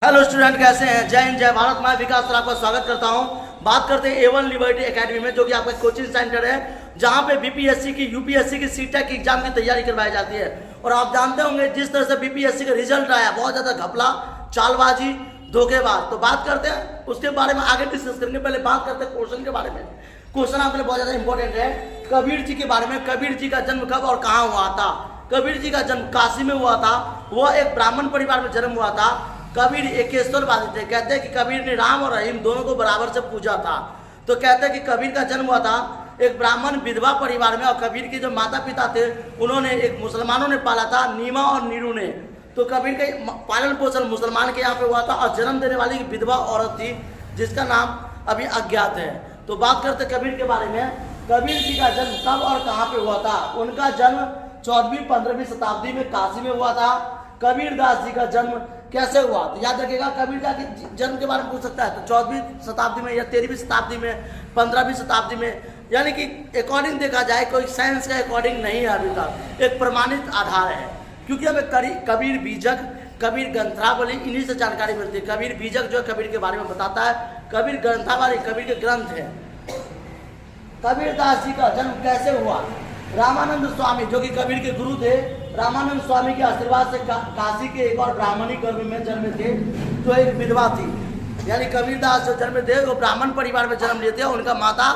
Hello student, कैसे हैं? जय हिंद, जय भारत। मैं विकास सर आपका स्वागत करता हूं। बात करते हैं A1 लिबर्टी एकेडमी में, जो कि आपका कोचिंग सेंटर है, जहां पे बीपीएससी की, यूपीएससी की, सीटेट की एग्जाम की तैयारी करवाई जाती है। और आप जानते होंगे जिस तरह से बीपीएससी का रिजल्ट आया, बहुत ज्यादा घपला, चालबाजी, धोखेबाज। तो बात करते हैं उसके बारे में, आगे डिस्कस करेंगे। पहले बात करते हैं क्वेश्चन के बारे में। क्वेश्चन आपके लिए बहुत ज्यादा इंपॉर्टेंट है। कबीर जी के बारे में, कबीर जी का जन्म कब और कहाँ हुआ था? कबीर जी का जन्म काशी में हुआ था। वह एक ब्राह्मण परिवार में जन्म हुआ था। कबीर एकेश्वरवादी थे। कहते हैं कि कबीर ने राम और रहीम दोनों को बराबर से पूजा था। तो कहते हैं कि कबीर का जन्म हुआ था एक ब्राह्मण विधवा परिवार में। और कबीर के जो माता पिता थे, उन्होंने एक मुसलमानों ने पाला था, नीमा और नीरू ने। तो कबीर का पालन पोषण मुसलमान के यहाँ पे हुआ था। और जन्म देने वाली विधवा औरत थी, जिसका नाम अभी अज्ञात है। तो बात करते कबीर के बारे में। कबीर जी का जन्म कब और कहाँ पे हुआ था? उनका जन्म 14वीं-15वीं शताब्दी में काशी में हुआ था। कबीर दास जी का जन्म कैसे हुआ? तो याद रखिएगा, कबीर के जन्म के बारे में पूछ सकता है। तो 14वीं शताब्दी में या 13वीं शताब्दी में, 15वीं शताब्दी में, यानी कि अकॉर्डिंग देखा जाए, कोई साइंस का अकॉर्डिंग नहीं है अभी तक, एक प्रमाणित आधार है। क्योंकि हमें कबीर बीजक, कबीर ग्रंथावली, इन्हीं से जानकारी मिलती है। कबीर बीजक जो है कबीर के बारे में बताता है। कबीर ग्रंथावली कबीर के ग्रंथ है। कबीर दास जी का जन्म कैसे हुआ? रामानंद स्वामी, जो कि कबीर के गुरु थे, रामानंद स्वामी के आशीर्वाद से काशी के एक और ब्राह्मणी गर्भ में जन्मे थे, जो एक विधवा थी। यानी कबीर दास जो जन्मे थे, वो ब्राह्मण परिवार में जन्म लिए थे। उनका माता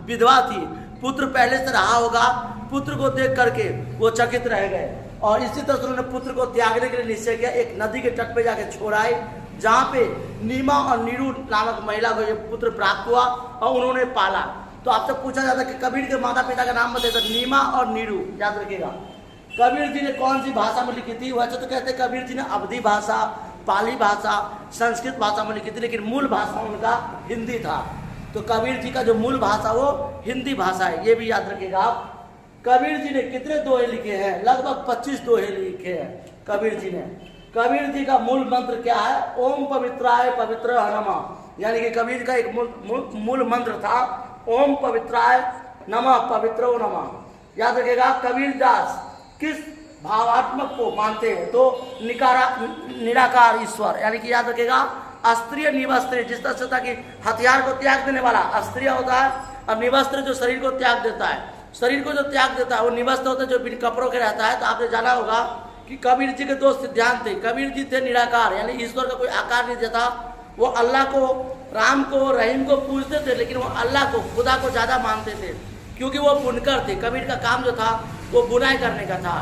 विधवा थी। पुत्र पहले से रहा होगा। पुत्र को देख करके वो चकित रह गए, और इसी तरह से उन्होंने पुत्र को त्यागने के लिए निश्चय किया। एक नदी के तट पे जाके छोड़ आए, जहाँ पे नीमा और नीरू नामक महिला को ये पुत्र प्राप्त हुआ और उन्होंने पाला। तो आपसे पूछा जाता है कि कबीर के माता पिता का नाम बताइए, तो नीमा और नीरू याद रखिएगा। कबीर जी ने कौन सी भाषा में लिखी थी? वैसे तो कहते हैं कबीर जी ने अवधी भाषा, पाली भाषा, संस्कृत भाषा में लिखी थी, लेकिन मूल भाषा उनका हिंदी था। तो कबीर जी का जो मूल भाषा वो हिंदी भाषा है, ये भी याद रखिएगा आप। कबीर जी ने कितने दोहे लिखे हैं? लगभग 25 दोहे लिखे हैं कबीर जी ने। कबीर जी का मूल मंत्र क्या है? ओम पवित्राय पवित्र नमः। यानी कि कबीर का एक मूल मंत्र था, ओम पवित्राय नमः, पवित्रो नमः। याद रखिएगा। कबीर दास किस भावात्मक को मानते हैं? तो निराकार ईश्वर, यानी कि याद रखिएगा, अस्त्रीय निवस्त्रीय। जिस तरह से था कि हथियार को त्याग देने वाला अस्त्रीय होता है, और निवस्त्र जो शरीर को त्याग देता है। शरीर को जो त्याग देता है वो निवस्त्र होता है, जो बिन कपड़ों के रहता है। तो आपने जाना होगा कि कबीर जी के दो सिद्धांत थे। कबीर जी थे निराकार, यानी ईश्वर का कोई आकार नहीं देता। वो अल्लाह को, राम को, रहीम को पूजते थे, लेकिन वो अल्लाह को, खुदा को ज्यादा मानते थे, क्योंकि वो बुनकर थे। कबीर का काम जो था वो बुनाई करने का था।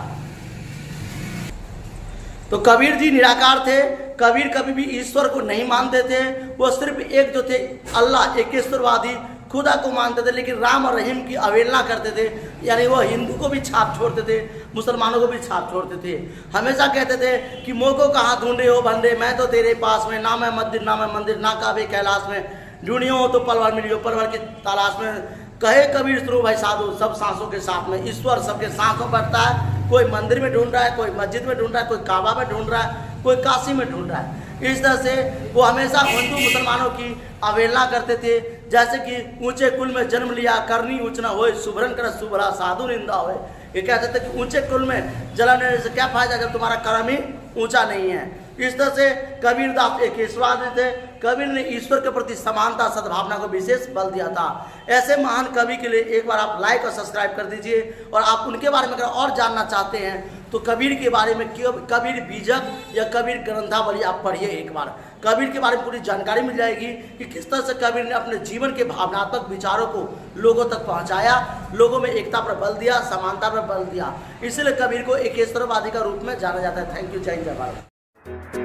तो कबीर जी निराकार थे। कबीर कभी भी ईश्वर को नहीं मानते थे। वो सिर्फ एक जो थे अल्लाह, एकेश्वरवादी, खुदा को मानते थे, लेकिन राम और रहीम की अवहेलना करते थे। यानी वो हिंदू को भी छाप छोड़ते थे, मुसलमानों को भी छाप छोड़ते थे। हमेशा कहते थे कि मोको कहाँ ढूंढे हो बंदे, मैं तो तेरे पास में, ना मैं मंदिर ना मैं मंदिर, ना काबे कैलाश में, ढूंढियो हो तो पलवर मिलियो पलवर की तलाश में। कहे कबीर सुनो भाई साधु, सब सांसों के साथ में। ईश्वर सबके सांसों बढ़ता है। कोई मंदिर में ढूंढ रहा है, कोई मस्जिद में ढूंढ रहा है, कोई काबा में ढूंढ रहा है, कोई काशी में ढूंढ रहा है। इस तरह से वो हमेशा हिंदू मुसलमानों की अवहेलना करते थे। जैसे कि ऊंचे कुल में जन्म लिया, करनी ऊंच न होए, शुभ्रन कर शुभ्रा, साधु निंदा होए। ये कहते थे कि ऊंचे कुल में जन्म लेने से क्या फायदा जब तुम्हारा कर्म ही ऊंचा नहीं है। इस तरह से कबीर दास एक ईश्वरवादी थे। कबीर ने ईश्वर के प्रति समानता, सद्भावना को विशेष बल दिया था। ऐसे महान कवि के लिए एक बार आप लाइक और सब्सक्राइब कर दीजिए। और आप उनके बारे में अगर और जानना चाहते हैं तो कबीर के बारे में, कबीर बीजक या कबीर ग्रंथावली आप पढ़िए एक बार। कबीर के बारे में पूरी जानकारी मिल जाएगी कि किस तरह से कबीर ने अपने जीवन के भावनात्मक विचारों को लोगों तक पहुंचाया, लोगों में एकता पर बल दिया, समानता पर बल दिया। इसलिए कबीर को एकेश्वरवादी का रूप में जाना जाता है। Thank you. जय हिंद, जय भारत।